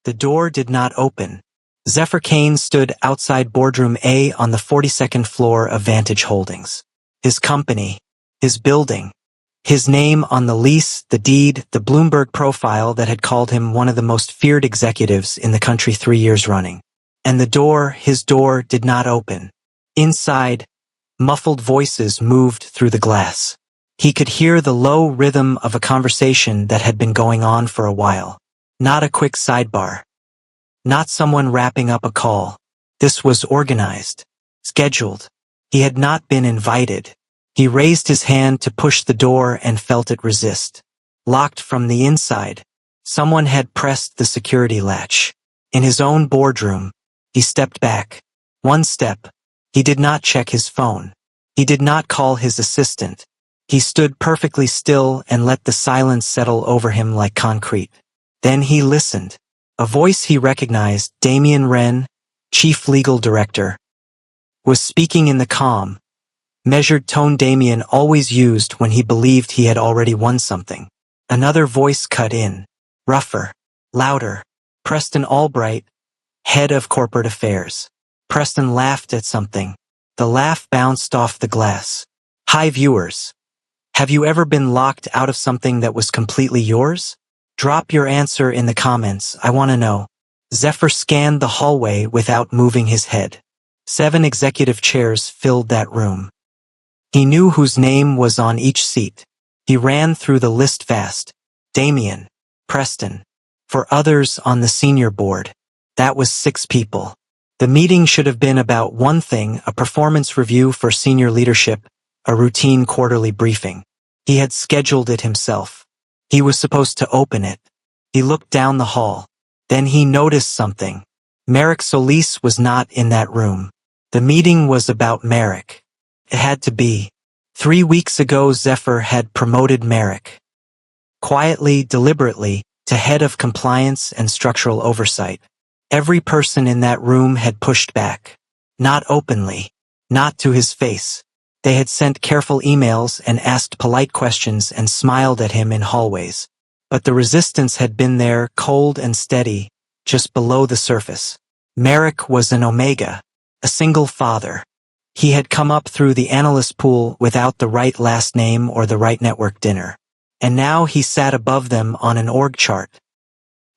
The door did not open. Zephyr Kane stood outside Boardroom A on the 42nd floor of Vantage Holdings. His company, his building, his name on the lease, the deed, the Bloomberg profile that had called him one of the most feared executives in the country 3 years running. And the door, his door, did not open. Inside, muffled voices moved through the glass. He could hear the low rhythm of a conversation that had been going on for a while. Not a quick sidebar. Not someone wrapping up a call. This was organized, scheduled. He had not been invited. He raised his hand to push the door and felt it resist. Locked from the inside. Someone had pressed the security latch. In his own boardroom, he stepped back. One step. He did not check his phone. He did not call his assistant. He stood perfectly still and let the silence settle over him like concrete. Then he listened. A voice he recognized, Damien Wren, Chief Legal Director, was speaking in the calm, measured tone Damien always used when he believed he had already won something. Another voice cut in, rougher, louder. Preston Albright, Head of Corporate Affairs. Preston laughed at something. The laugh bounced off the glass. Hi viewers. Have you ever been locked out of something that was completely yours? Drop your answer in the comments, I want to know. Zephyr scanned the hallway without moving his head. 7 executive chairs filled that room. He knew whose name was on each seat. He ran through the list fast. Damien, Preston. For others on the senior board, that was 6 people. The meeting should have been about one thing, a performance review for senior leadership, a routine quarterly briefing. He had scheduled it himself. He was supposed to open it. He looked down the hall. Then he noticed something. Merrick Solis was not in that room. The meeting was about Merrick. It had to be. 3 weeks ago Zephyr had promoted Merrick. Quietly, deliberately, to head of compliance and structural oversight. Every person in that room had pushed back. Not openly. Not to his face. They had sent careful emails and asked polite questions and smiled at him in hallways. But the resistance had been there, cold and steady, just below the surface. Merrick was an Omega, a single father. He had come up through the analyst pool without the right last name or the right network dinner. And now he sat above them on an org chart.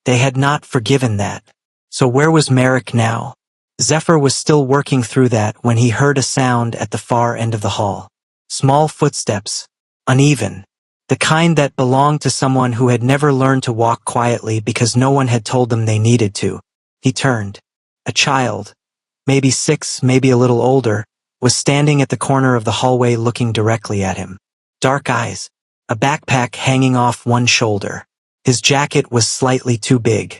They had not forgiven that. So where was Merrick now? Zephyr was still working through that when he heard a sound at the far end of the hall. Small footsteps, uneven, the kind that belonged to someone who had never learned to walk quietly because no one had told them they needed to. He turned. A child, maybe 6, maybe a little older, was standing at the corner of the hallway looking directly at him. Dark eyes, a backpack hanging off one shoulder. His jacket was slightly too big.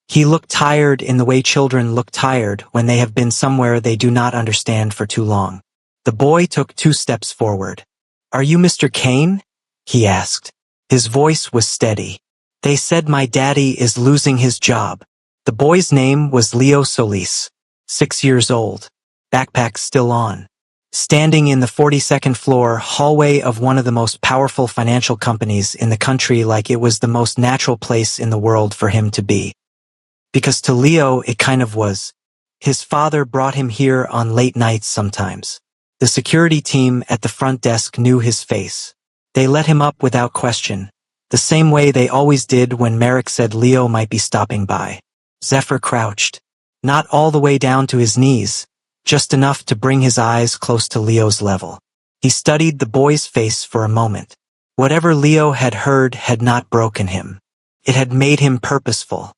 He looked tired in the way children look tired when they have been somewhere they do not understand for too long. The boy took 2 steps forward. "Are you Mr. Kane?" he asked. His voice was steady. "They said my daddy is losing his job." The boy's name was Leo Solis, 6 years old, backpack still on, standing in the 42nd floor hallway of one of the most powerful financial companies in the country like it was the most natural place in the world for him to be. Because to Leo it kind of was. His father brought him here on late nights sometimes. The security team at the front desk knew his face. They let him up without question, the same way they always did when Merrick said Leo might be stopping by. Zephyr crouched, not all the way down to his knees, just enough to bring his eyes close to Leo's level. He studied the boy's face for a moment. Whatever Leo had heard had not broken him. It had made him purposeful.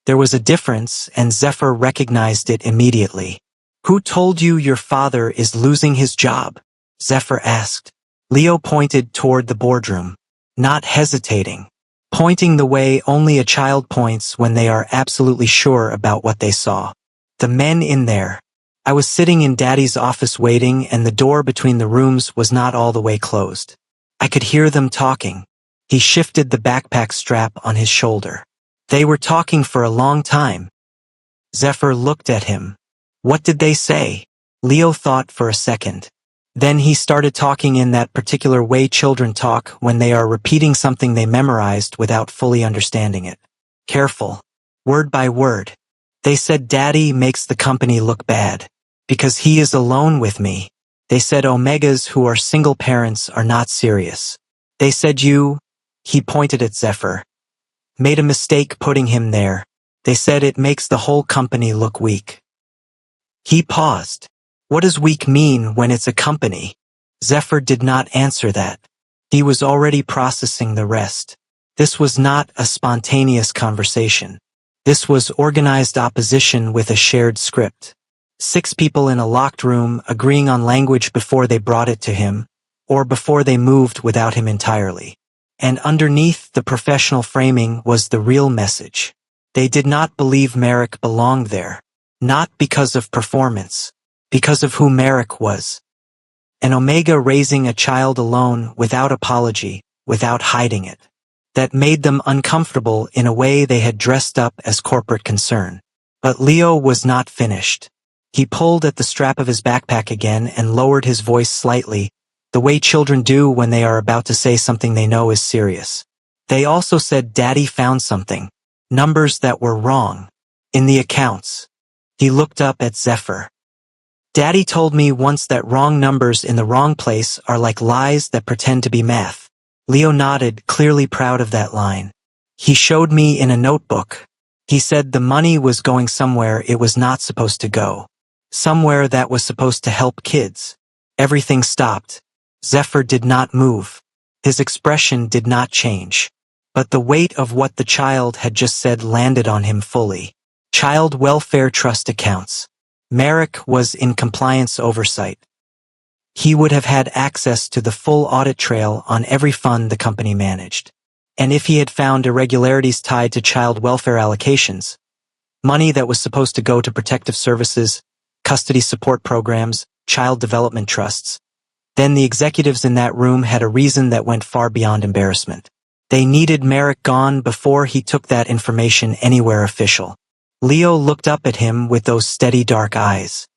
There was a difference, and Zephyr recognized it immediately. "Who told you your father is losing his job?" Zephyr asked. Leo pointed toward the boardroom, not hesitating, pointing the way only a child points when they are absolutely sure about what they saw. "The men in there. I was sitting in Daddy's office waiting, and the door between the rooms was not all the way closed. I could hear them talking." He shifted the backpack strap on his shoulder. "They were talking for a long time." Zephyr looked at him. "What did they say?" Leo thought for a second. Then he started talking in that particular way children talk when they are repeating something they memorized without fully understanding it. "Careful. word by word. They said Daddy makes the company look bad. Because he is alone with me. They said Omegas who are single parents are not serious. They said you, he pointed at Zephyr, made a mistake putting him there. They said it makes the whole company look weak. He paused. What does weak mean when it's a company? Zephyr did not answer that. He was already processing the rest. This was not a spontaneous conversation. This was organized opposition with a shared script. 6 people in a locked room agreeing on language before they brought it to him, or before they moved without him entirely. And underneath the professional framing was the real message. They did not believe Merrick belonged there. Not because of performance, because of who Merrick was. An Omega raising a child alone without apology, without hiding it. That made them uncomfortable in a way they had dressed up as corporate concern. But Leo was not finished. He pulled at the strap of his backpack again and lowered his voice slightly, the way children do when they are about to say something they know is serious. They also said Daddy found something. Numbers that were wrong. In the accounts. He looked up at Zephyr. Daddy told me once that wrong numbers in the wrong place are like lies that pretend to be math. Leo nodded, clearly proud of that line. He showed me in a notebook. He said the money was going somewhere it was not supposed to go. Somewhere that was supposed to help kids. Everything stopped. Zephyr did not move. His expression did not change. But the weight of what the child had just said landed on him fully. Child welfare trust accounts. Merrick was in compliance oversight. He would have had access to the full audit trail on every fund the company managed. And if he had found irregularities tied to child welfare allocations, money that was supposed to go to protective services, custody support programs, child development trusts, then the executives in that room had a reason that went far beyond embarrassment. They needed Merrick gone before he took that information anywhere official. Leo looked up at him with those steady dark eyes.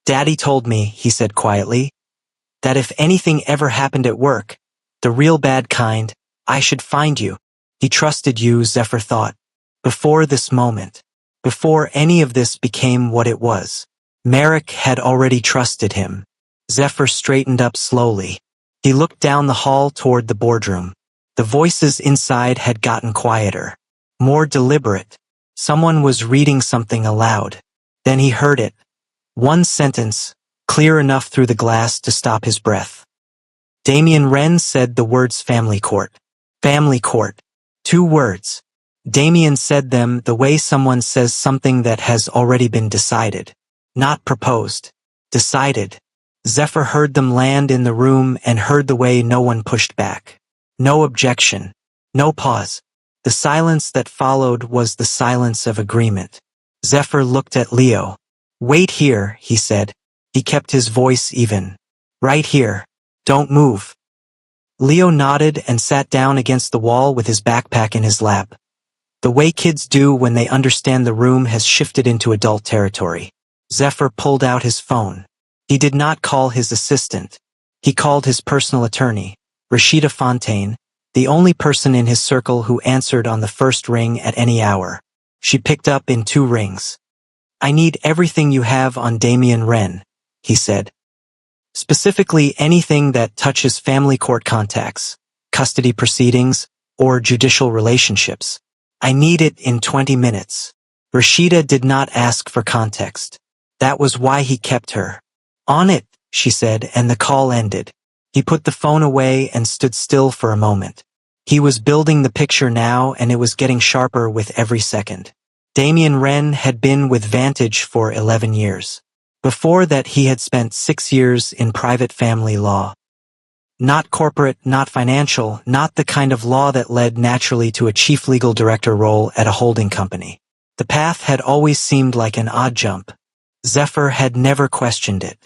Daddy told me, he said quietly, that if anything ever happened at work, the real bad kind, I should find you. He trusted you, Zephyr thought. Before this moment. Before any of this became what it was. Merrick had already trusted him. Zephyr straightened up slowly. He looked down the hall toward the boardroom. The voices inside had gotten quieter. More deliberate. Someone was reading something aloud. Then he heard it. One sentence, clear enough through the glass to stop his breath. Damien Wren said the words family court. Family court. 2 words. Damien said them the way someone says something that has already been decided. Not proposed. Decided. Zephyr heard them land in the room and heard the way no one pushed back. No objection. No pause. The silence that followed was the silence of agreement. Zephyr looked at Leo. Wait here, he said. He kept his voice even. Right here. Don't move. Leo nodded and sat down against the wall with his backpack in his lap. The way kids do when they understand the room has shifted into adult territory. Zephyr pulled out his phone. He did not call his assistant. He called his personal attorney, Rashida Fontaine, the only person in his circle who answered on the first ring at any hour. She picked up in 2 rings. I need everything you have on Damien Wren, he said. Specifically anything that touches family court contacts, custody proceedings, or judicial relationships. I need it in 20 minutes. Rashida did not ask for context. That was why he kept her. On it, she said, and the call ended. He put the phone away and stood still for a moment. He was building the picture now, and it was getting sharper with every second. Damien Wren had been with Vantage for 11 years. Before that, he had spent 6 years in private family law. Not corporate, not financial, not the kind of law that led naturally to a chief legal director role at a holding company. The path had always seemed like an odd jump. Zephyr had never questioned it.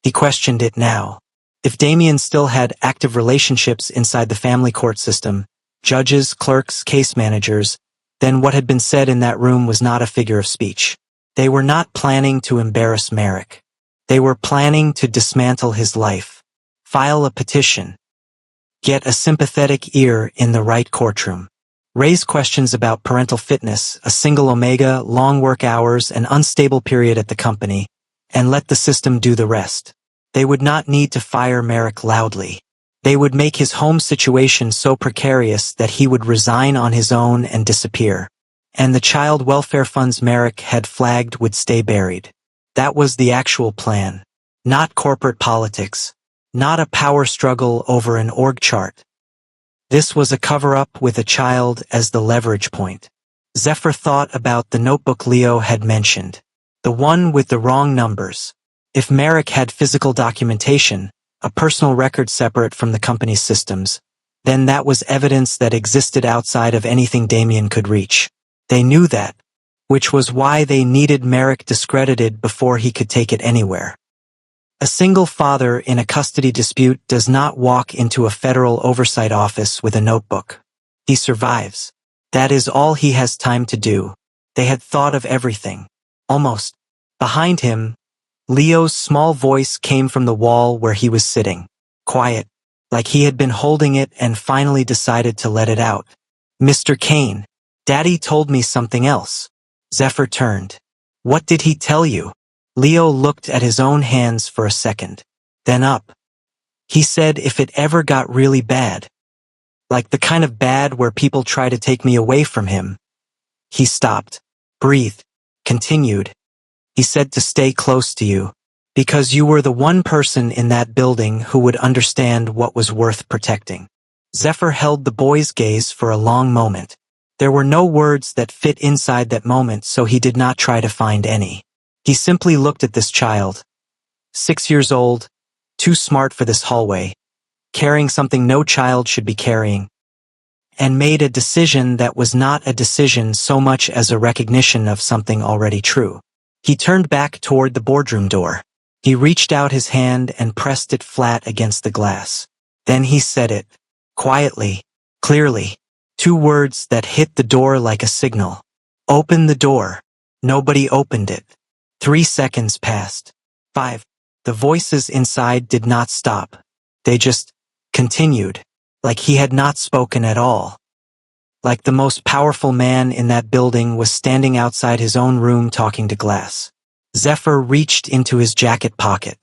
He questioned it now. If Damien still had active relationships inside the family court system, judges, clerks, case managers, then what had been said in that room was not a figure of speech. They were not planning to embarrass Merrick. They were planning to dismantle his life. File a petition. Get a sympathetic ear in the right courtroom. raise questions about parental fitness, a single omega, long work hours, an unstable period at the company, and let the system do the rest. They would not need to fire Merrick loudly. They would make his home situation so precarious that he would resign on his own and disappear. And the child welfare funds Merrick had flagged would stay buried. That was the actual plan. Not corporate politics. Not a power struggle over an org chart. This was a cover-up with a child as the leverage point. Zephyr thought about the notebook Leo had mentioned. The one with the wrong numbers. If Merrick had physical documentation, a personal record separate from the company's systems, then that was evidence that existed outside of anything Damien could reach. They knew that, which was why they needed Merrick discredited before he could take it anywhere. A single father in a custody dispute does not walk into a federal oversight office with a notebook. He survives. That is all he has time to do. They had thought of everything. Almost. Behind him, Leo's small voice came from the wall where he was sitting. Quiet, like he had been holding it and finally decided to let it out. Mr. Kane, Daddy told me something else. Zephyr turned. What did he tell you? Leo looked at his own hands for a second. Then up. He said if it ever got really bad. Like the kind of bad where people try to take me away from him. He stopped. Breathed. Continued. He said to stay close to you. Because you were the one person in that building who would understand what was worth protecting. Zephyr held the boy's gaze for a long moment. There were no words that fit inside that moment, so he did not try to find any. He simply looked at this child. 6 years old, too smart for this hallway, carrying something no child should be carrying, and made a decision that was not a decision so much as a recognition of something already true. He turned back toward the boardroom door. He reached out his hand and pressed it flat against the glass. Then he said it, quietly, clearly, 2 words that hit the door like a signal. Open the door. Nobody opened it. 3 seconds passed. 5. The voices inside did not stop. They just continued, like he had not spoken at all. Like the most powerful man in that building was standing outside his own room talking to glass. Zephyr reached into his jacket pocket.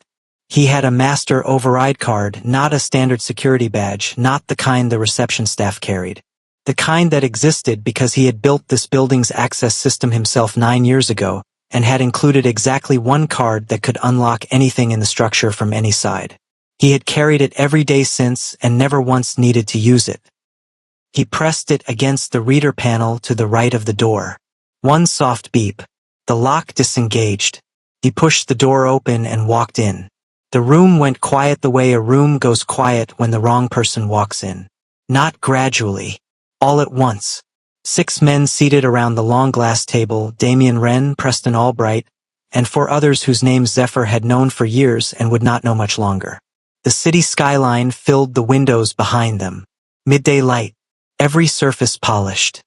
He had a master override card, not a standard security badge, not the kind the reception staff carried. The kind that existed because he had built this building's access system himself 9 years ago, and had included exactly 1 card that could unlock anything in the structure from any side. He had carried it every day since and never once needed to use it. He pressed it against the reader panel to the right of the door. 1 soft beep. The lock disengaged. He pushed the door open and walked in. The room went quiet the way a room goes quiet when the wrong person walks in. Not gradually. All at once. 6 men seated around the long glass table, Damien Wren, Preston Albright, and 4 others whose names Zephyr had known for years and would not know much longer. The city skyline filled the windows behind them. Midday light. Every surface polished.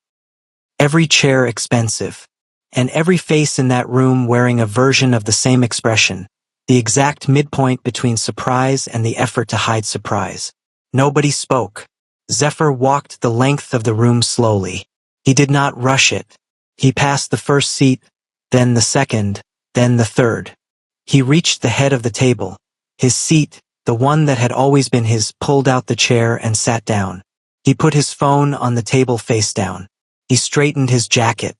Every chair expensive. And every face in that room wearing a version of the same expression, the exact midpoint between surprise and the effort to hide surprise. Nobody spoke. Zephyr walked the length of the room slowly. He did not rush it. He passed the first seat, then the second, then the third. He reached the head of the table. His seat, the one that had always been his, pulled out the chair and sat down. He put his phone on the table face down. He straightened his jacket.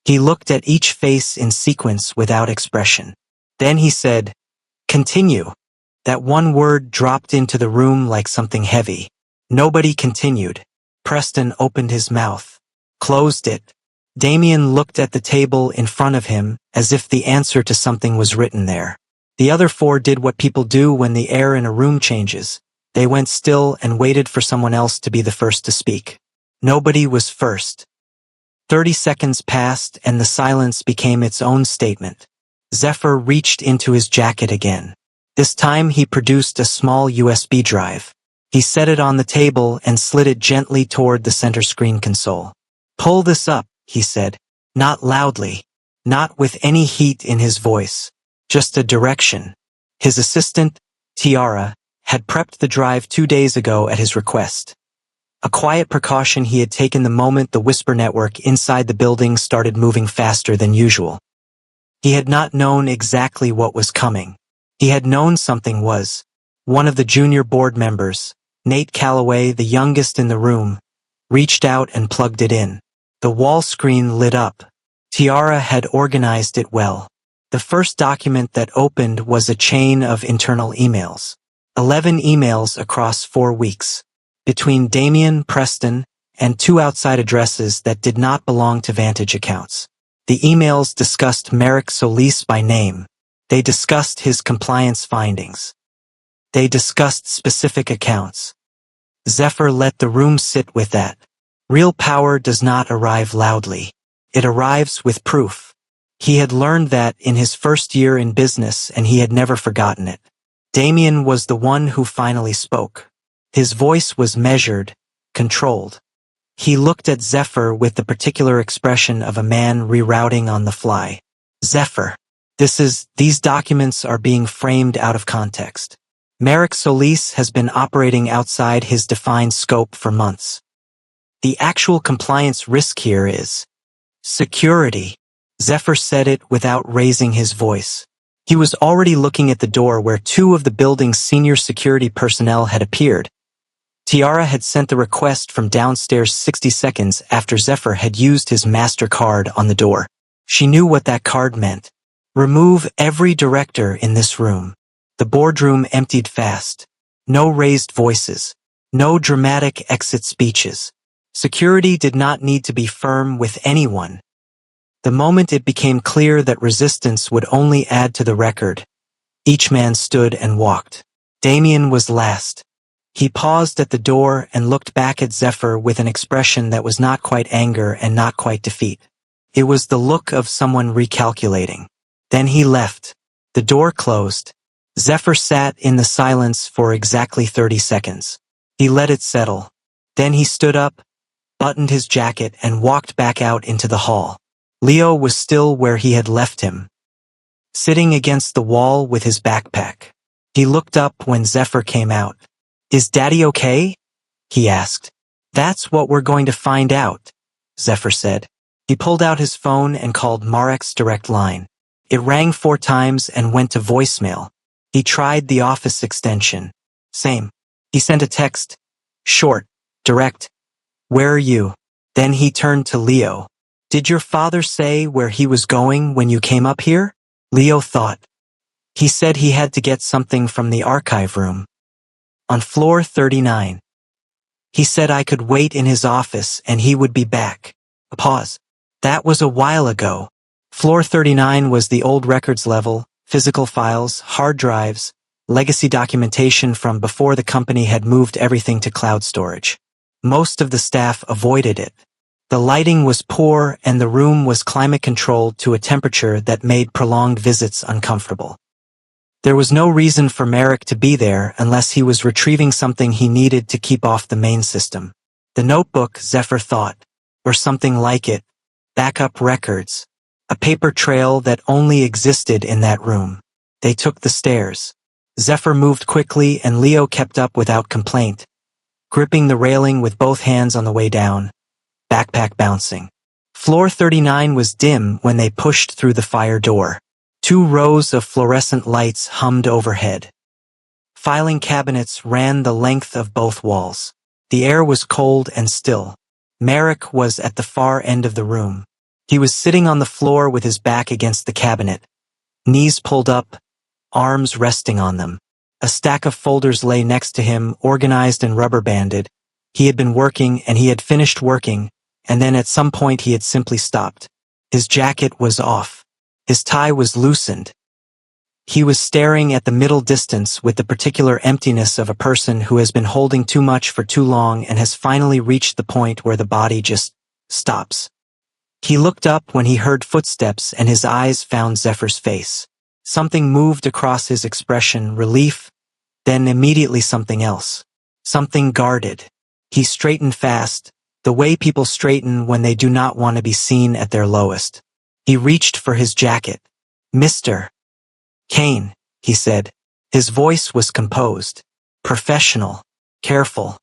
He looked at each face in sequence without expression. Then he said, "Continue." That 1 word dropped into the room like something heavy. Nobody continued. Preston opened his mouth. Closed it. Damien looked at the table in front of him as if the answer to something was written there. The other 4 did what people do when the air in a room changes. They went still and waited for someone else to be the first to speak. Nobody was first. 30 seconds passed and the silence became its own statement. Zephyr reached into his jacket again. This time he produced a small USB drive. He set it on the table and slid it gently toward the center screen console. "Pull this up," he said. Not loudly. Not with any heat in his voice. Just a direction. His assistant, Tiara, had prepped the drive 2 days ago at his request. a quiet precaution he had taken the moment the whisper network inside the building started moving faster than usual. He had not known exactly what was coming. He had known something was. One of the junior board members, Nate Calloway, the youngest in the room, reached out and plugged it in. The wall screen lit up. Tiara had organized it well. The first document that opened was a chain of internal emails. 11 emails across 4 weeks. Between Damien, Preston, and 2 outside addresses that did not belong to Vantage accounts. The emails discussed Merrick Solis by name. They discussed his compliance findings. They discussed specific accounts. Zephyr let the room sit with that. Real power does not arrive loudly. It arrives with proof. He had learned that in his first year in business, and he had never forgotten it. Damien was the one who finally spoke. His voice was measured, controlled. He looked at Zephyr with the particular expression of a man rerouting on the fly. Zephyr, these documents are being framed out of context. Merrick Solis has been operating outside his defined scope for months. The actual compliance risk here is security. Zephyr said it without raising his voice. He was already looking at the door where 2 of the building's senior security personnel had appeared. Tiara had sent the request from downstairs 60 seconds after Zephyr had used his MasterCard on the door. She knew what that card meant. Remove every director in this room. The boardroom emptied fast. No raised voices. No dramatic exit speeches. Security did not need to be firm with anyone. The moment it became clear that resistance would only add to the record, each man stood and walked. Damien was last. He paused at the door and looked back at Zephyr with an expression that was not quite anger and not quite defeat. It was the look of someone recalculating. Then he left. The door closed. Zephyr sat in the silence for exactly 30 seconds. He let it settle. Then he stood up, buttoned his jacket, and walked back out into the hall. Leo was still where he had left him, sitting against the wall with his backpack. He looked up when Zephyr came out. "Is Daddy okay?" he asked. "That's what we're going to find out," Zephyr said. He pulled out his phone and called Marek's direct line. It rang 4 times and went to voicemail. He tried the office extension. Same. He sent a text. Short, direct. "Where are you?" Then he turned to Leo. "Did your father say where he was going when you came up here?" Leo thought. "He said he had to get something from the archive room. On floor 39. He said I could wait in his office and he would be back." A pause. "That was a while ago." Floor 39 was the old records level, physical files, hard drives, legacy documentation from before the company had moved everything to cloud storage. Most of the staff avoided it. The lighting was poor and the room was climate-controlled to a temperature that made prolonged visits uncomfortable. There was no reason for Merrick to be there unless he was retrieving something he needed to keep off the main system. The notebook, Zephyr thought, or something like it, backup records, a paper trail that only existed in that room. They took the stairs. Zephyr moved quickly and Leo kept up without complaint, gripping the railing with both hands on the way down, backpack bouncing. Floor 39 was dim when they pushed through the fire door. 2 rows of fluorescent lights hummed overhead. Filing cabinets ran the length of both walls. The air was cold and still. Merrick was at the far end of the room. He was sitting on the floor with his back against the cabinet, knees pulled up, arms resting on them. A stack of folders lay next to him, organized and rubber-banded. He had been working and he had finished working, and then at some point he had simply stopped. His jacket was off. His tie was loosened. He was staring at the middle distance with the particular emptiness of a person who has been holding too much for too long and has finally reached the point where the body just stops. He looked up when he heard footsteps and his eyes found Zephyr's face. Something moved across his expression, relief, then immediately something else. Something guarded. He straightened fast, the way people straighten when they do not want to be seen at their lowest. He reached for his jacket. "Mr. Kane," he said. His voice was composed, professional, careful.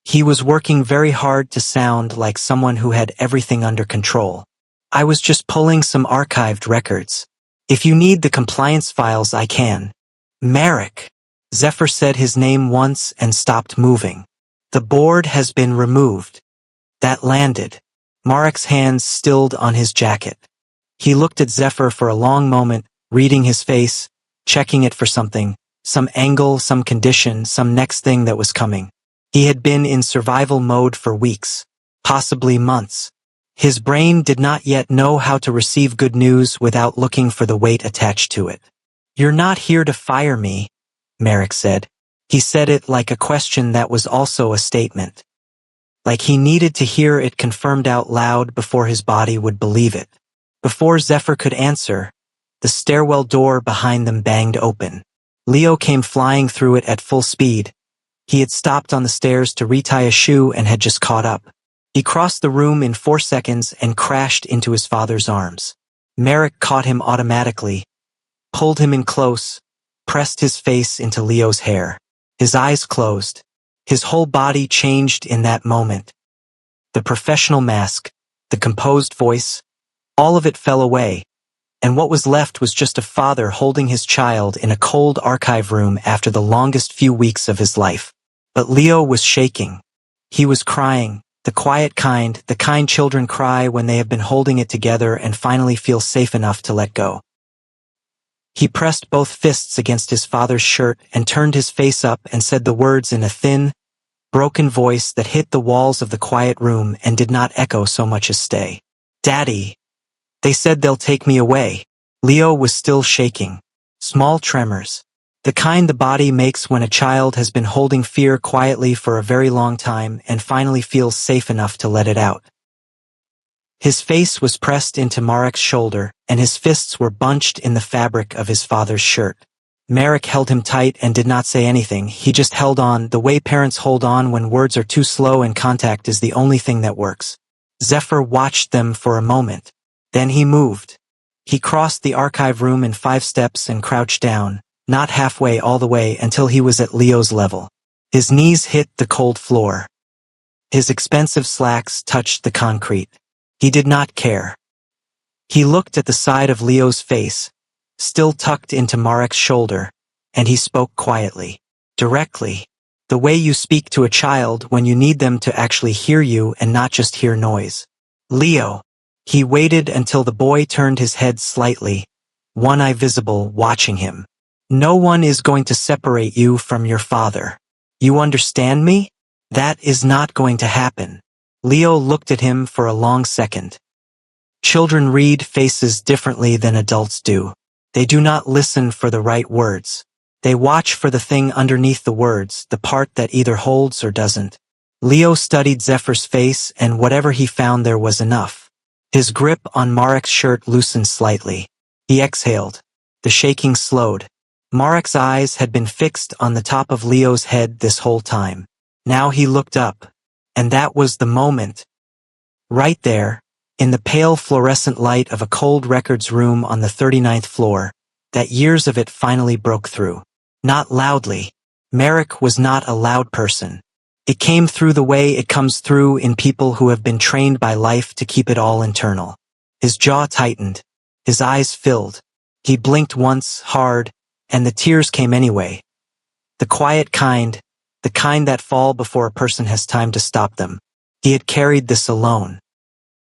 He was working very hard to sound like someone who had everything under control. I was just pulling some archived records. If you need the compliance files, I can. Marek. Zephyr said his name once and stopped moving. The board has been removed. That landed. Marek's hands stilled on his jacket. He looked at Zephyr for a long moment, reading his face, checking it for something, some angle, some condition, some next thing that was coming. He had been in survival mode for weeks, possibly months. His brain did not yet know how to receive good news without looking for the weight attached to it. "You're not here to fire me," Marek said. He said it like a question that was also a statement. Like he needed to hear it confirmed out loud before his body would believe it. Before Zephyr could answer, the stairwell door behind them banged open. Leo came flying through it at full speed. He had stopped on the stairs to retie a shoe and had just caught up. He crossed the room in 4 seconds and crashed into his father's arms. Marek caught him automatically, pulled him in close, pressed his face into Leo's hair. His eyes closed. His whole body changed in that moment. The professional mask, the composed voice, all of it fell away, and what was left was just a father holding his child in a cold archive room after the longest few weeks of his life. But Leo was shaking. He was crying, the quiet kind, the kind children cry when they have been holding it together and finally feel safe enough to let go. He pressed both fists against his father's shirt and turned his face up and said the words in a thin, broken voice that hit the walls of the quiet room and did not echo so much as stay. "Daddy. They said they'll take me away." Leo was still shaking. Small tremors. The kind the body makes when a child has been holding fear quietly for a very long time and finally feels safe enough to let it out. His face was pressed into Marek's shoulder, and his fists were bunched in the fabric of his father's shirt. Marek held him tight and did not say anything. He just held on, the way parents hold on when words are too slow and contact is the only thing that works. Zephyr watched them for a moment. Then he moved. He crossed the archive room in 5 steps and crouched down, not halfway all the way until he was at Leo's level. His knees hit the cold floor. His expensive slacks touched the concrete. He did not care. He looked at the side of Leo's face, still tucked into Marek's shoulder, and he spoke quietly, directly, the way you speak to a child when you need them to actually hear you and not just hear noise. "Leo." He waited until the boy turned his head slightly, one eye visible, watching him. "No one is going to separate you from your father. You understand me? That is not going to happen." Leo looked at him for a long second. Children read faces differently than adults do. They do not listen for the right words. They watch for the thing underneath the words, the part that either holds or doesn't. Leo studied Zephyr's face, and whatever he found there was enough. His grip on Marek's shirt loosened slightly. He exhaled. The shaking slowed. Marek's eyes had been fixed on the top of Leo's head this whole time. Now he looked up. And that was the moment. Right there, in the pale fluorescent light of a cold records room on the 39th floor, that years of it finally broke through. Not loudly. Marek was not a loud person. It came through the way it comes through in people who have been trained by life to keep it all internal. His jaw tightened. His eyes filled. He blinked once, hard, and the tears came anyway. The quiet kind, the kind that fall before a person has time to stop them. He had carried this alone.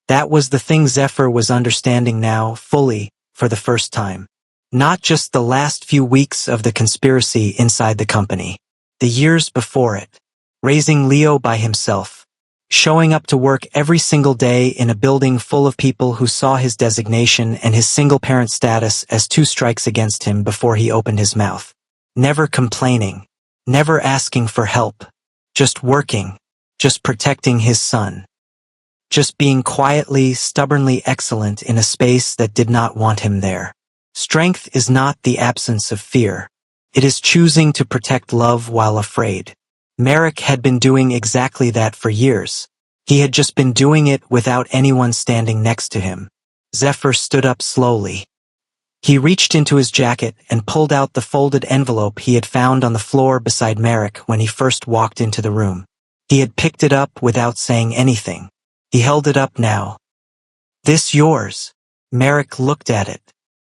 That was the thing Zephyr was understanding now, fully, for the first time. Not just the last few weeks of the conspiracy inside the company. The years before it. Raising Leo by himself. Showing up to work every single day in a building full of people who saw his designation and his single-parent status as 2 strikes against him before he opened his mouth. Never complaining. Never asking for help. Just working. Just protecting his son. Just being quietly, stubbornly excellent in a space that did not want him there. Strength is not the absence of fear. It is choosing to protect love while afraid. Marek had been doing exactly that for years. He had just been doing it without anyone standing next to him. Zephyr stood up slowly. He reached into his jacket and pulled out the folded envelope he had found on the floor beside Marek when he first walked into the room. He had picked it up without saying anything. He held it up now. "This yours?" Merrick looked at it.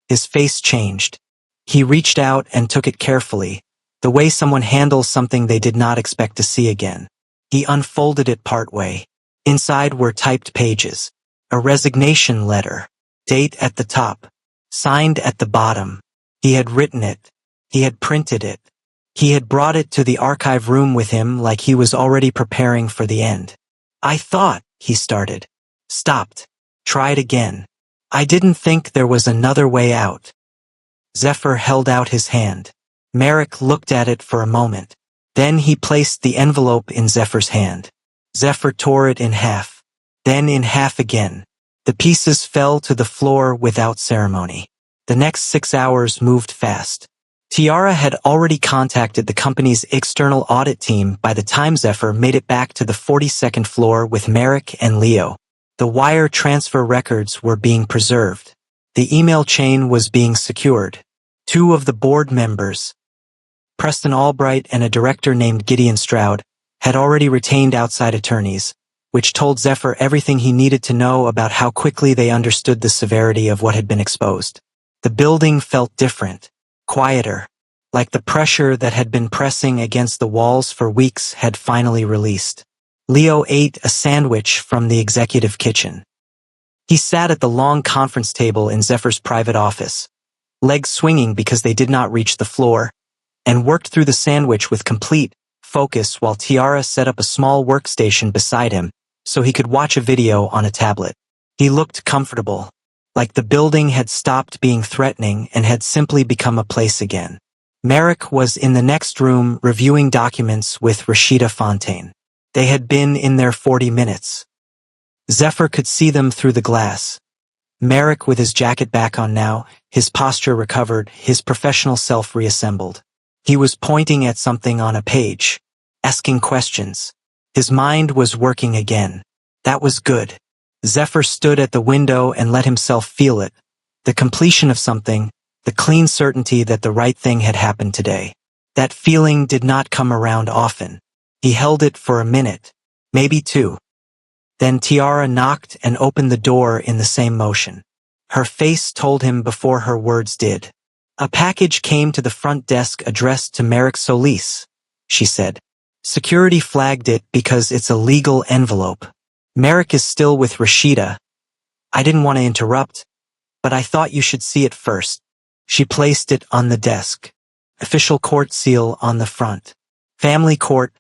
His face changed. He reached out and took it carefully, the way someone handles something they did not expect to see again. He unfolded it partway. Inside were typed pages. A resignation letter. Date at the top. Signed at the bottom. He had written it. He had printed it. He had brought it to the archive room with him like he was already preparing for the end. "I thought," he started. Stopped. Tried again. "I didn't think there was another way out." Zephyr held out his hand. Merrick looked at it for a moment. Then he placed the envelope in Zephyr's hand. Zephyr tore it in half. Then in half again. The pieces fell to the floor without ceremony. The next 6 hours moved fast. Tiara had already contacted the company's external audit team by the time Zephyr made it back to the 42nd floor with Merrick and Leo. The wire transfer records were being preserved. The email chain was being secured. 2 of the board members, Preston Albright and a director named Gideon Stroud, had already retained outside attorneys, which told Zephyr everything he needed to know about how quickly they understood the severity of what had been exposed. The building felt different, quieter, like the pressure that had been pressing against the walls for weeks had finally released. Leo ate a sandwich from the executive kitchen. He sat at the long conference table in Zephyr's private office, legs swinging because they did not reach the floor, and worked through the sandwich with complete focus while Tiara set up a small workstation beside him so he could watch a video on a tablet. He looked comfortable, like the building had stopped being threatening and had simply become a place again. Merrick was in the next room reviewing documents with Rashida Fontaine. They had been in there 40 minutes. Zephyr could see them through the glass. Merrick with his jacket back on now, his posture recovered, his professional self reassembled. He was pointing at something on a page, asking questions. His mind was working again. That was good. Zephyr stood at the window and let himself feel it. The completion of something, the clean certainty that the right thing had happened today. That feeling did not come around often. He held it for a minute, maybe 2. Then Tiara knocked and opened the door in the same motion. Her face told him before her words did. "A package came to the front desk addressed to Merrick Solis," she said. "Security flagged it because it's a legal envelope. Merrick is still with Rashida. I didn't want to interrupt, but I thought you should see it first." She placed it on the desk. Official court seal on the front. Family Court,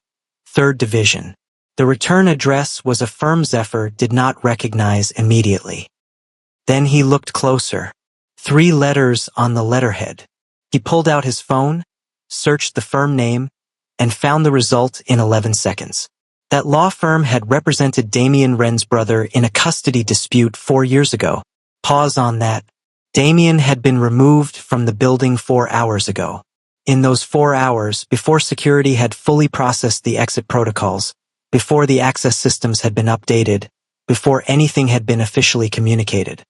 3rd Division. The return address was a firm Zephyr did not recognize immediately. Then he looked closer. 3 letters on the letterhead. He pulled out his phone, searched the firm name, and found the result in 11 seconds. That law firm had represented Damien Wren's brother in a custody dispute 4 years ago. Pause on that. Damien had been removed from the building 4 hours ago. In those 4 hours, before security had fully processed the exit protocols, before the access systems had been updated, before anything had been officially communicated,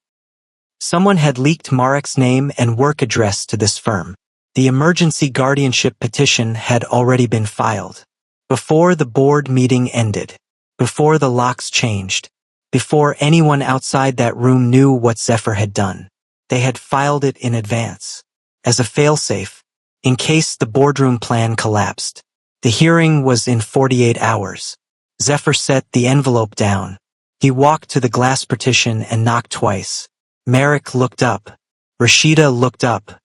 someone had leaked Marek's name and work address to this firm. The emergency guardianship petition had already been filed. Before the board meeting ended, before the locks changed, before anyone outside that room knew what Zephyr had done, they had filed it in advance, as a failsafe, in case the boardroom plan collapsed. The hearing was in 48 hours. Zephyr set the envelope down. He walked to the glass partition and knocked twice. Merrick looked up. Rashida looked up.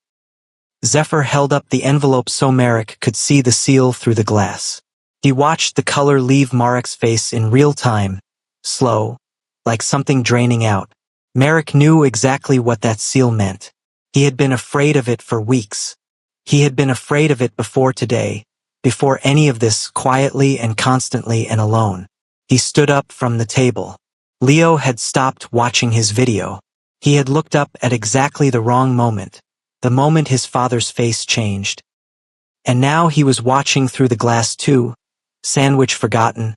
Zephyr held up the envelope so Merrick could see the seal through the glass. He watched the color leave Marek's face in real time, slow, like something draining out. Merrick knew exactly what that seal meant. He had been afraid of it for weeks. He had been afraid of it before today, before any of this, quietly and constantly and alone. He stood up from the table. Leo had stopped watching his video. He had looked up at exactly the wrong moment, the moment his father's face changed. And now he was watching through the glass too, sandwich forgotten,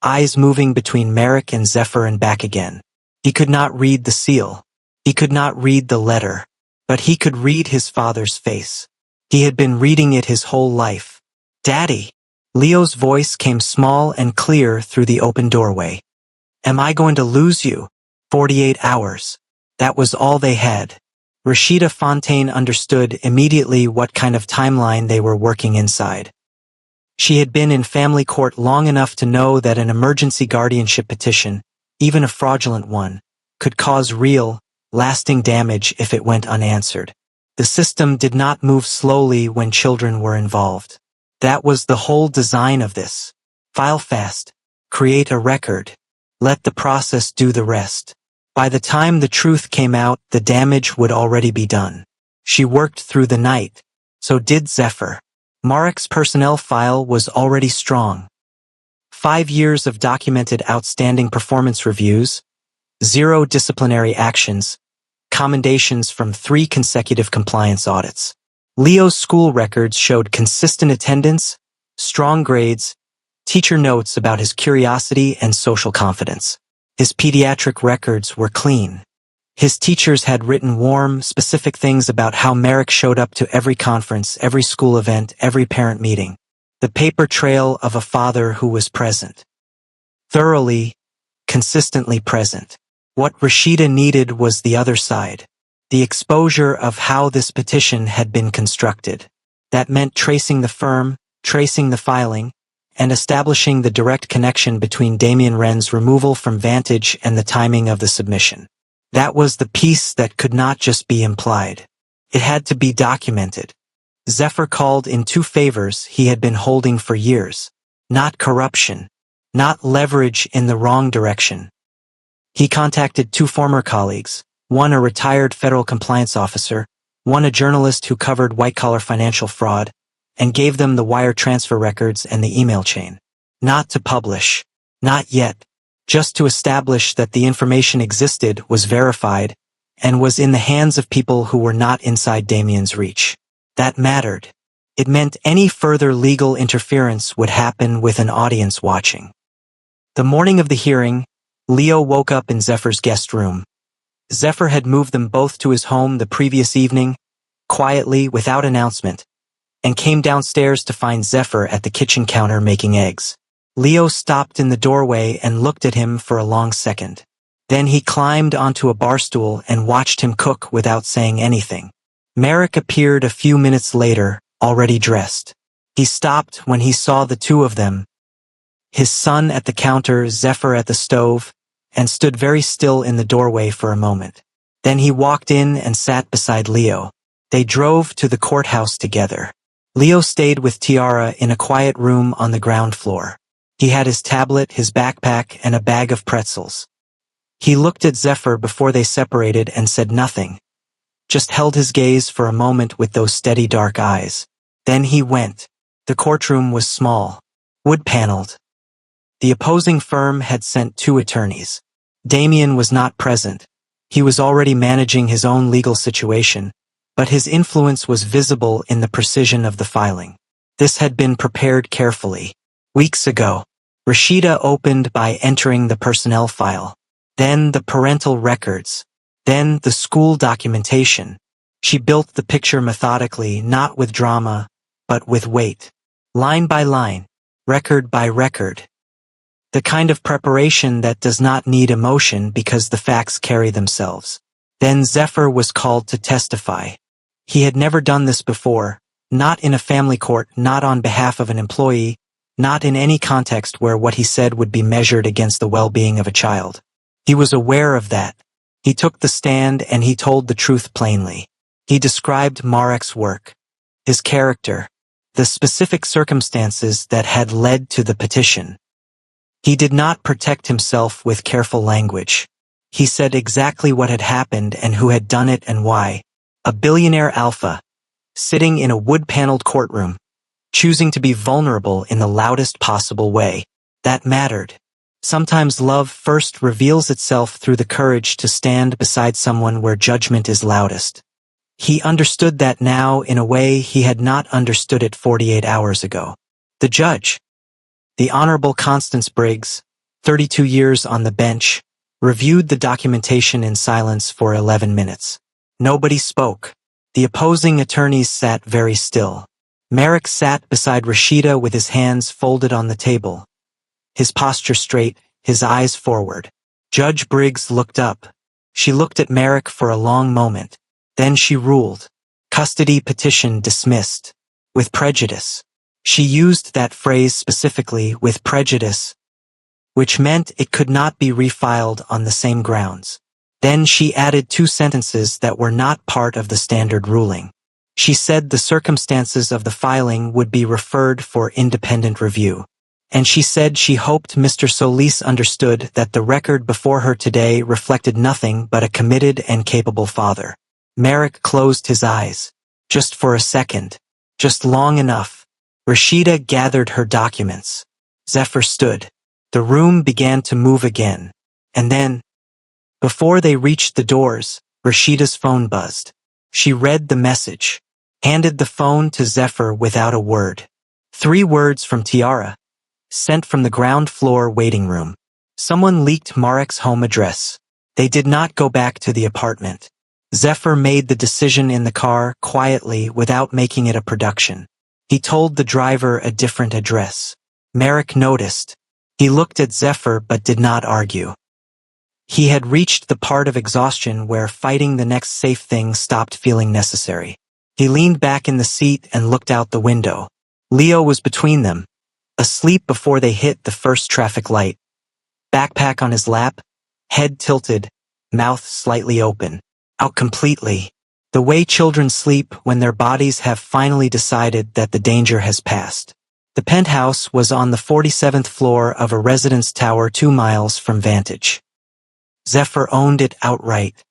eyes moving between Merrick and Zephyr and back again. He could not read the seal. He could not read the letter, but he could read his father's face. He had been reading it his whole life. "Daddy," Leo's voice came small and clear through the open doorway. Am I going to lose you? 48 hours. That was all they had. Rashida Fontaine understood immediately what kind of timeline they were working inside. She had been in family court long enough to know that an emergency guardianship petition, even a fraudulent one, could cause real, lasting damage if it went unanswered. The system did not move slowly when children were involved. That was the whole design of this. File fast. Create a record. Let the process do the rest. By the time the truth came out, the damage would already be done. She worked through the night. So did Zephyr. Marek's personnel file was already strong. 5 years of documented outstanding performance reviews, 0 disciplinary actions, commendations from 3 consecutive compliance audits. Leo's school records showed consistent attendance, strong grades, teacher notes about his curiosity and social confidence. His pediatric records were clean. His teachers had written warm, specific things about how Marek showed up to every conference, every school event, every parent meeting. The paper trail of a father who was present. Thoroughly, consistently present. What Rashida needed was the other side. The exposure of how this petition had been constructed. That meant tracing the firm, tracing the filing, and establishing the direct connection between Damien Wren's removal from Vantage and the timing of the submission. That was the piece that could not just be implied. It had to be documented. Zephyr called in 2 favors he had been holding for years. Not corruption. Not leverage in the wrong direction. He contacted 2 former colleagues, one a retired federal compliance officer, one a journalist who covered white-collar financial fraud, and gave them the wire transfer records and the email chain. Not to publish. Not yet. Just to establish that the information existed, was verified, and was in the hands of people who were not inside Damien's reach. That mattered. It meant any further legal interference would happen with an audience watching. The morning of the hearing, Leo woke up in Zephyr's guest room. Zephyr had moved them both to his home the previous evening, quietly, without announcement, and came downstairs to find Zephyr at the kitchen counter making eggs. Leo stopped in the doorway and looked at him for a long second. Then he climbed onto a bar stool and watched him cook without saying anything. Marek appeared a few minutes later, already dressed. He stopped when he saw the 2 of them, his son at the counter, Zephyr at the stove, and stood very still in the doorway for a moment. Then he walked in and sat beside Leo. They drove to the courthouse together. Leo stayed with Tiara in a quiet room on the ground floor. He had his tablet, his backpack, and a bag of pretzels. He looked at Zephyr before they separated and said nothing. Just held his gaze for a moment with those steady dark eyes. Then he went. The courtroom was small, wood-paneled. The opposing firm had sent 2 attorneys. Damien was not present. He was already managing his own legal situation, but his influence was visible in the precision of the filing. This had been prepared carefully. Weeks ago, Rashida opened by entering the personnel file, then the parental records, then the school documentation. She built the picture methodically, not with drama, but with weight. Line by line, record by record. The kind of preparation that does not need emotion because the facts carry themselves. Then Zephyr was called to testify. He had never done this before, not in a family court, not on behalf of an employee, not in any context where what he said would be measured against the well-being of a child. He was aware of that. He took the stand and he told the truth plainly. He described Marek's work, his character, the specific circumstances that had led to the petition. He did not protect himself with careful language. He said exactly what had happened and who had done it and why. A billionaire alpha, sitting in a wood-paneled courtroom, choosing to be vulnerable in the loudest possible way. That mattered. Sometimes love first reveals itself through the courage to stand beside someone where judgment is loudest. He understood that now in a way he had not understood it 48 hours ago. The judge, the Honorable Constance Briggs, 32 years on the bench, reviewed the documentation in silence for 11 minutes. Nobody spoke. The opposing attorneys sat very still. Merrick sat beside Rashida with his hands folded on the table, his posture straight, his eyes forward. Judge Briggs looked up. She looked at Merrick for a long moment. Then she ruled. Custody petition dismissed. With prejudice. She used that phrase specifically, with prejudice, which meant it could not be refiled on the same grounds. Then she added 2 sentences that were not part of the standard ruling. She said the circumstances of the filing would be referred for independent review. And she said she hoped Mr. Solis understood that the record before her today reflected nothing but a committed and capable father. Merrick closed his eyes. Just for a second. Just long enough. Rashida gathered her documents. Zephyr stood. The room began to move again. And then, before they reached the doors, Rashida's phone buzzed. She read the message. Handed the phone to Zephyr without a word. 3 words from Tiara. Sent from the ground floor waiting room. Someone leaked Marek's home address. They did not go back to the apartment. Zephyr made the decision in the car quietly without making it a production. He told the driver a different address. Merrick noticed. He looked at Zephyr but did not argue. He had reached the part of exhaustion where fighting the next safe thing stopped feeling necessary. He leaned back in the seat and looked out the window. Leo was between them. Asleep before they hit the first traffic light. Backpack on his lap, head tilted, mouth slightly open, out completely. The way children sleep when their bodies have finally decided that the danger has passed. The penthouse was on the 47th floor of a residence tower 2 miles from Vantage. Zephyr owned it outright.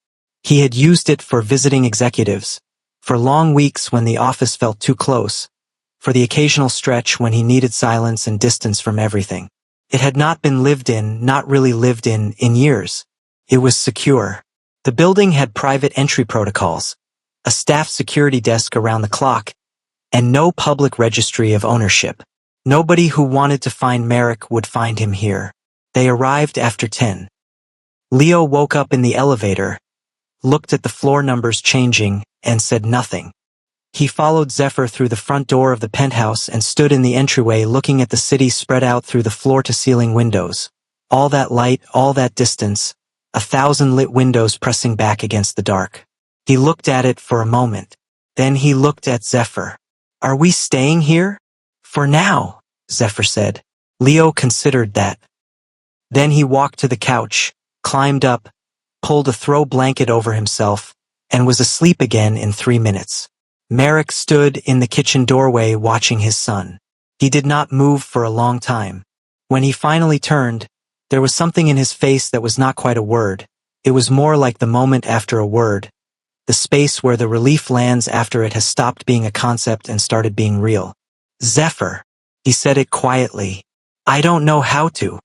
He had used it for visiting executives, for long weeks when the office felt too close, for the occasional stretch when he needed silence and distance from everything. It had not been lived in, not really lived in years. It was secure. The building had private entry protocols, a staff security desk around the clock, and no public registry of ownership. Nobody who wanted to find Merrick would find him here. They arrived after 10. Leo woke up in the elevator, looked at the floor numbers changing, and said nothing. He followed Zephyr through the front door of the penthouse and stood in the entryway looking at the city spread out through the floor-to-ceiling windows. All that light, all that distance, 1,000 lit windows pressing back against the dark. He looked at it for a moment. Then he looked at Zephyr. "Are we staying here?" "For now," Zephyr said. Leo considered that. Then he walked to the couch, climbed up, pulled a throw blanket over himself, and was asleep again in 3 minutes. Merrick stood in the kitchen doorway watching his son. He did not move for a long time. When he finally turned, there was something in his face that was not quite a word. It was more like the moment after a word, the space where the relief lands after it has stopped being a concept and started being real. "Zephyr." He said it quietly. "I don't know how to."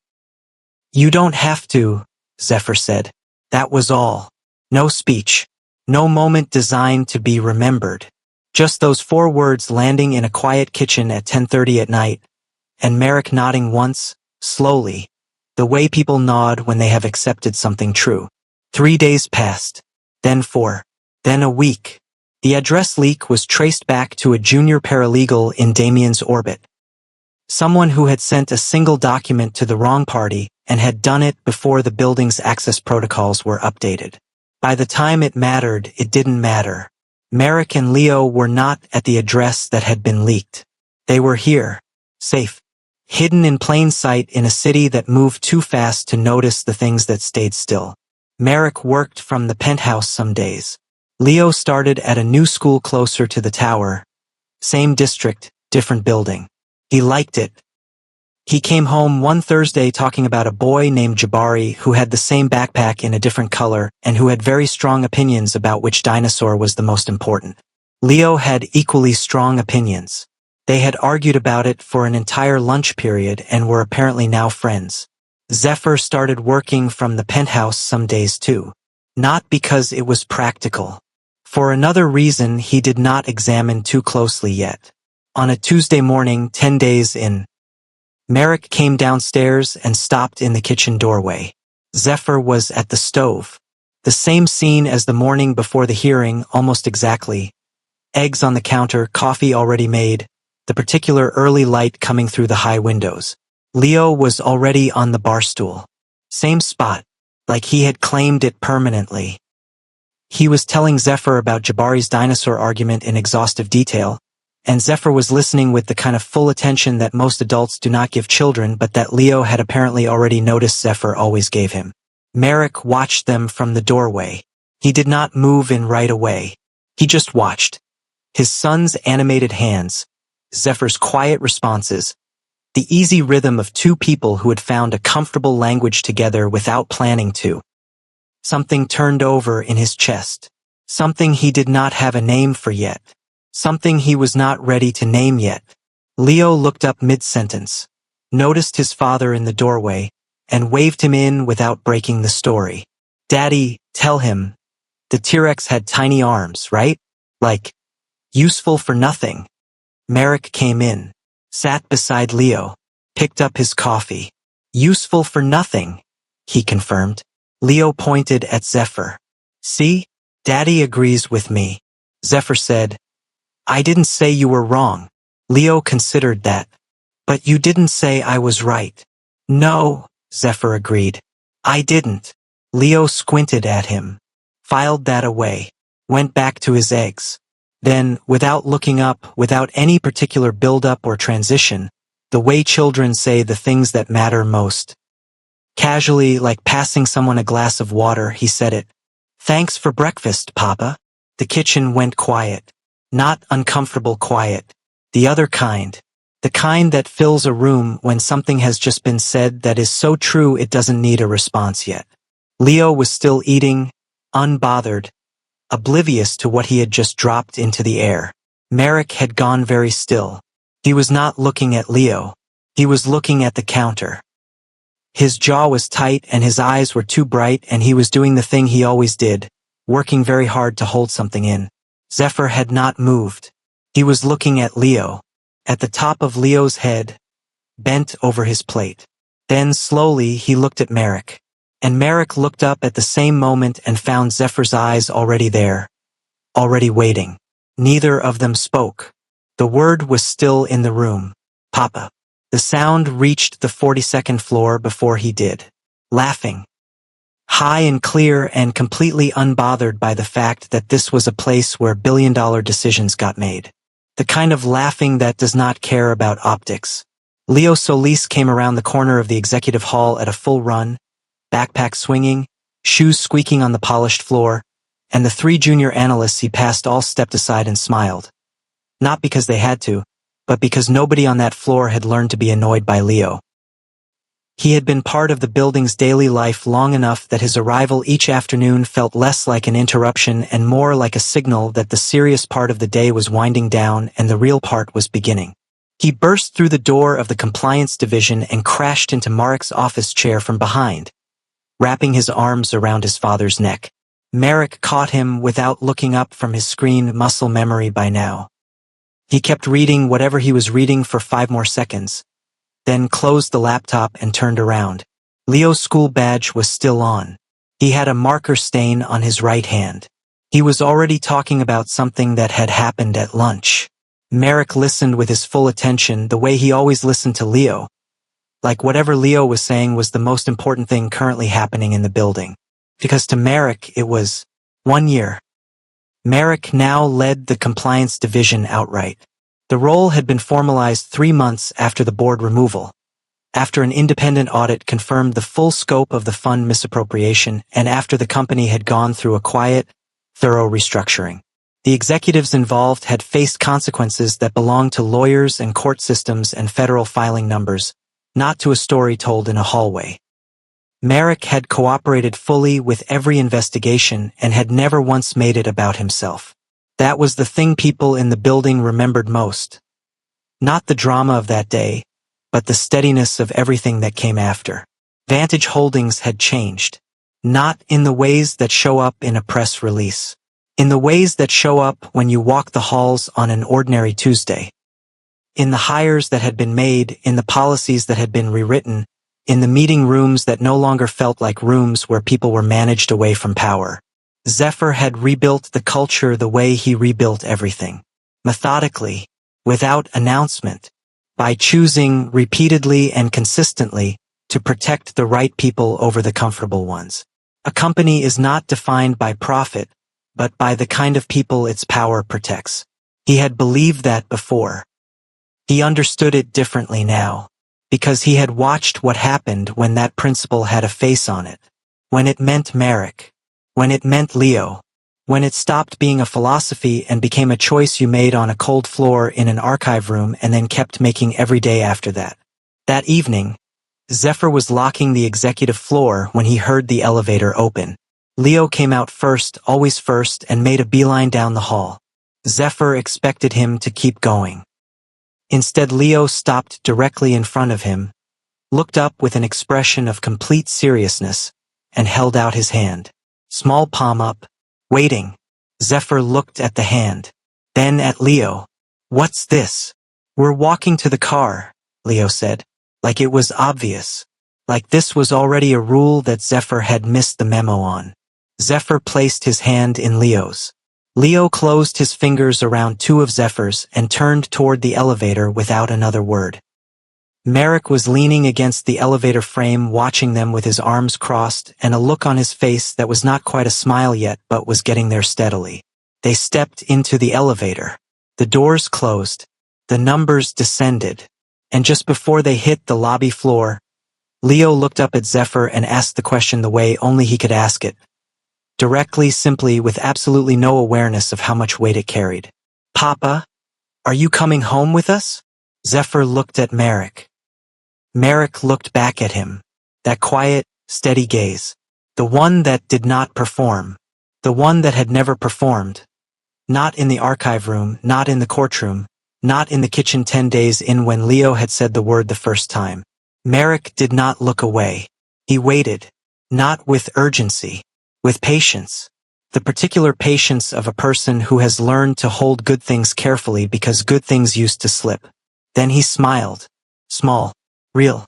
"You don't have to," Zephyr said. That was all. No speech. No moment designed to be remembered. Just those 4 words landing in a quiet kitchen at 10:30 at night, and Merrick nodding once, slowly, the way people nod when they have accepted something true. 3 days passed. Then 4. Then a week. The address leak was traced back to a junior paralegal in Damien's orbit. Someone who had sent a single document to the wrong party and had done it before the building's access protocols were updated. By the time it mattered, it didn't matter. Merrick and Leo were not at the address that had been leaked. They were here, safe, hidden in plain sight in a city that moved too fast to notice the things that stayed still. Merrick worked from the penthouse some days. Leo started at a new school closer to the tower. Same district, different building. He liked it. He came home one Thursday talking about a boy named Jabari who had the same backpack in a different color and who had very strong opinions about which dinosaur was the most important. Leo had equally strong opinions. They had argued about it for an entire lunch period and were apparently now friends. Zephyr started working from the penthouse some days too. Not because it was practical. For another reason he did not examine too closely yet. On a Tuesday morning, 10 days in, Merrick came downstairs and stopped in the kitchen doorway. Zephyr was at the stove. The same scene as the morning before the hearing, almost exactly. Eggs on the counter, coffee already made, the particular early light coming through the high windows. Leo was already on the bar stool. Same spot, like he had claimed it permanently. He was telling Zephyr about Jabari's dinosaur argument in exhaustive detail, and Zephyr was listening with the kind of full attention that most adults do not give children, but that Leo had apparently already noticed Zephyr always gave him. Merrick watched them from the doorway. He did not move in right away. He just watched. His son's animated hands, Zephyr's quiet responses, the easy rhythm of two people who had found a comfortable language together without planning to. Something turned over in his chest. Something he did not have a name for yet. Something he was not ready to name yet. Leo looked up mid-sentence, noticed his father in the doorway, and waved him in without breaking the story. Daddy, tell him. The T-Rex had tiny arms, right? Like, useful for nothing. Merrick came in, sat beside Leo, picked up his coffee. Useful for nothing, he confirmed. Leo pointed at Zephyr. See? Daddy agrees with me. Zephyr said, I didn't say you were wrong. Leo considered that. But you didn't say I was right. No, Zephyr agreed. I didn't. Leo squinted at him, filed that away, went back to his eggs. Then, without looking up, without any particular build-up or transition, the way children say the things that matter most. Casually, like passing someone a glass of water, he said it. Thanks for breakfast, Papa. The kitchen went quiet. Not uncomfortable quiet. The other kind. The kind that fills a room when something has just been said that is so true it doesn't need a response yet. Leo was still eating, unbothered, oblivious to what he had just dropped into the air. Merrick had gone very still. He was not looking at Leo. He was looking at the counter. His jaw was tight and his eyes were too bright, and he was doing the thing he always did, working very hard to hold something in. Zephyr had not moved. He was looking at Leo, at the top of Leo's head, bent over his plate. Then slowly he looked at Merrick, and Merrick looked up at the same moment and found Zephyr's eyes already there, already waiting. Neither of them spoke. The word was still in the room. Papa. The sound reached the 42nd floor before he did. Laughing. High and clear and completely unbothered by the fact that this was a place where billion-dollar decisions got made. The kind of laughing that does not care about optics. Leo Solis came around the corner of the executive hall at a full run, backpack swinging, shoes squeaking on the polished floor, and the three junior analysts he passed all stepped aside and smiled. Not because they had to, but because nobody on that floor had learned to be annoyed by Leo. He had been part of the building's daily life long enough that his arrival each afternoon felt less like an interruption and more like a signal that the serious part of the day was winding down and the real part was beginning. He burst through the door of the compliance division and crashed into Marek's office chair from behind, wrapping his arms around his father's neck. Merrick caught him without looking up from his screen muscle memory by now. He kept reading whatever he was reading for 5 more seconds, then closed the laptop and turned around. Leo's school badge was still on. He had a marker stain on his right hand. He was already talking about something that had happened at lunch. Merrick listened with his full attention, the way he always listened to Leo. Like whatever Leo was saying was the most important thing currently happening in the building. Because to Merrick it was 1 year. Merrick now led the compliance division outright. The role had been formalized 3 months after the board removal, after an independent audit confirmed the full scope of the fund misappropriation, and after the company had gone through a quiet, thorough restructuring. The executives involved had faced consequences that belonged to lawyers and court systems and federal filing numbers, not to a story told in a hallway. Merrick had cooperated fully with every investigation and had never once made it about himself. That was the thing people in the building remembered most. Not the drama of that day, but the steadiness of everything that came after. Vantage Holdings had changed. Not in the ways that show up in a press release. In the ways that show up when you walk the halls on an ordinary Tuesday. In the hires that had been made, in the policies that had been rewritten, in the meeting rooms that no longer felt like rooms where people were managed away from power. Zephyr had rebuilt the culture the way he rebuilt everything. Methodically, without announcement, by choosing repeatedly and consistently to protect the right people over the comfortable ones. A company is not defined by profit, but by the kind of people its power protects. He had believed that before. He understood it differently now, because he had watched what happened when that principle had a face on it. When it meant Merrick. When it meant Leo. When it stopped being a philosophy and became a choice you made on a cold floor in an archive room and then kept making every day after that. That evening, Zephyr was locking the executive floor when he heard the elevator open. Leo came out first, always first, and made a beeline down the hall. Zephyr expected him to keep going. Instead, Leo stopped directly in front of him, looked up with an expression of complete seriousness, and held out his hand. Small palm up, waiting. Zephyr looked at the hand, then at Leo. "What's this?" "We're walking to the car," Leo said, like it was obvious. Like this was already a rule that Zephyr had missed the memo on. Zephyr placed his hand in Leo's. Leo closed his fingers around two of Zephyr's and turned toward the elevator without another word. Merrick was leaning against the elevator frame, watching them with his arms crossed and a look on his face that was not quite a smile yet but was getting there steadily. They stepped into the elevator. The doors closed. The numbers descended. And just before they hit the lobby floor, Leo looked up at Zephyr and asked the question the way only he could ask it. Directly, simply, with absolutely no awareness of how much weight it carried. "Papa, are you coming home with us?" Zephyr looked at Merrick. Merrick looked back at him. That quiet, steady gaze. The one that did not perform. The one that had never performed. Not in the archive room, not in the courtroom, not in the kitchen 10 days in when Leo had said the word the first time. Merrick did not look away. He waited. Not with urgency. With patience. The particular patience of a person who has learned to hold good things carefully because good things used to slip. Then he smiled. Small. Real.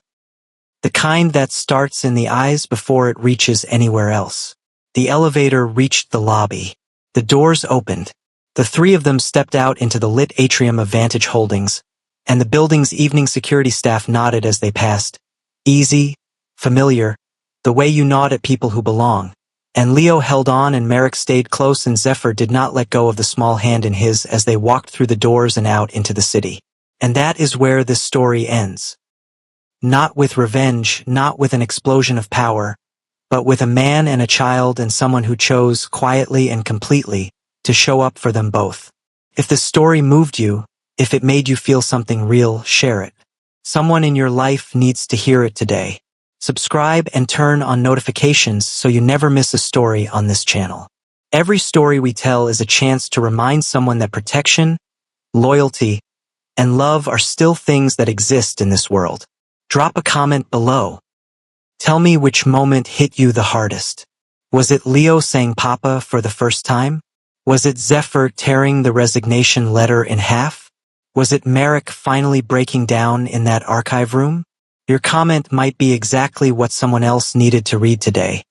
The kind that starts in the eyes before it reaches anywhere else. The elevator reached the lobby. The doors opened. The three of them stepped out into the lit atrium of Vantage Holdings, and the building's evening security staff nodded as they passed. Easy, familiar, the way you nod at people who belong. And Leo held on and Merrick stayed close and Zephyr did not let go of the small hand in his as they walked through the doors and out into the city. And that is where this story ends. Not with revenge, not with an explosion of power, but with a man and a child and someone who chose quietly and completely to show up for them both. If the story moved you, if it made you feel something real, share it. Someone in your life needs to hear it today. Subscribe and turn on notifications so you never miss a story on this channel. Every story we tell is a chance to remind someone that protection, loyalty, and love are still things that exist in this world. Drop a comment below. Tell me which moment hit you the hardest. Was it Leo saying Papa for the first time? Was it Zephyr tearing the resignation letter in half? Was it Merrick finally breaking down in that archive room? Your comment might be exactly what someone else needed to read today.